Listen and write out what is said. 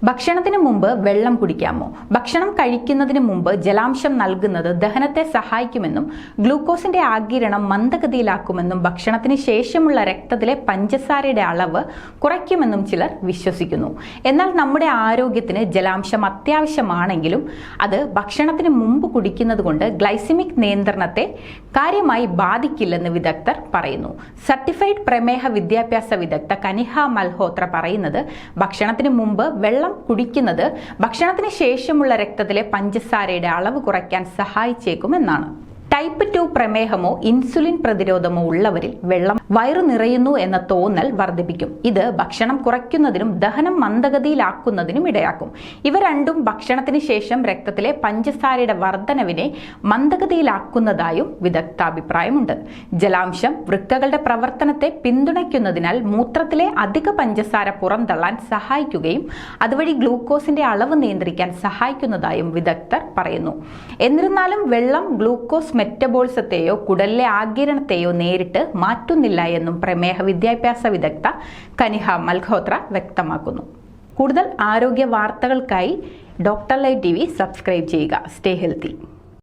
ഭക്ഷണത്തിന് മുമ്പ് വെള്ളം കുടിക്കാമോ? ഭക്ഷണം കഴിക്കുന്നതിന് മുമ്പ് ജലാംശം നൽകുന്നത് ദഹനത്തെ സഹായിക്കുമെന്നും ഗ്ലൂക്കോസിന്റെ ആഗിരണം മന്ദഗതിയിലാക്കുമെന്നും ഭക്ഷണത്തിന് ശേഷമുള്ള രക്തത്തിലെ പഞ്ചസാരയുടെ അളവ് കുറയ്ക്കുമെന്നും ചിലർ വിശ്വസിക്കുന്നു. എന്നാൽ നമ്മുടെ ആരോഗ്യത്തിന് ജലാംശം അത്യാവശ്യമാണെങ്കിലും അത് ഭക്ഷണത്തിന് മുമ്പ് കുടിക്കുന്നത് കൊണ്ട് ഗ്ലൈസിമിക് നിയന്ത്രണത്തെ കാര്യമായി ബാധിക്കില്ലെന്ന് വിദഗ്ധർ പറയുന്നു. സർട്ടിഫൈഡ് പ്രമേഹ വിദ്യാഭ്യാസ വിദഗ്ധ കനിഹ മൽഹോത്ര പറയുന്നത് ഭക്ഷണത്തിന് മുമ്പ് വെള്ളം കുടിക്കുന്നത് ഭക്ഷണത്തിന് ശേഷമുള്ള രക്തത്തിലെ പഞ്ചസാരയുടെ അളവ് കുറയ്ക്കാൻ സഹായിച്ചേക്കുമെന്നാണ്. ടൈപ്പ് 2 പ്രമേഹമോ ഇൻസുലിൻ പ്രതിരോധമോ ഉള്ളവരിൽ വെള്ളം വയറു നിറയുന്നു എന്ന തോന്നൽ വർദ്ധിപ്പിക്കും. ഇത് ഭക്ഷണം കുറയ്ക്കുന്നതിനും ദഹനം മന്ദഗതിയിലാക്കുന്നതിനും ഇടയാക്കും. ഇവ രണ്ടും ഭക്ഷണത്തിന് ശേഷം രക്തത്തിലെ പഞ്ചസാരയുടെ വർധനവിനെ മന്ദഗതിയിലാക്കുന്നതായും വിദഗ്ധാഭിപ്രായമുണ്ട്. ജലാംശം വൃക്കകളുടെ പ്രവർത്തനത്തെ പിന്തുണയ്ക്കുന്നതിനാൽ മൂത്രത്തിലെ അധിക പഞ്ചസാര പുറന്തള്ളാൻ സഹായിക്കുകയും അതുവഴി ഗ്ലൂക്കോസിന്റെ അളവ് നിയന്ത്രിക്കാൻ സഹായിക്കുന്നതായും വിദഗ്ധർ പറയുന്നു. എന്നിരുന്നാലും വെള്ളം ഗ്ലൂക്കോസ് മെറ്റബോളിസത്തെയോ കുടലിലെ ആഗിരണത്തെയോ നേരിട്ട് മാറ്റുന്നില്ല എന്നും പ്രമേഹ വിദ്യാഭ്യാസ വിദഗ്ധ കനിഹ മൽഹോത്ര വ്യക്തമാക്കുന്നു. കൂടുതൽ ആരോഗ്യ വാർത്തകൾക്കായി ഡോക്ടർ ലൈവ് TV സബ്സ്ക്രൈബ് ചെയ്യുക. Stay healthy.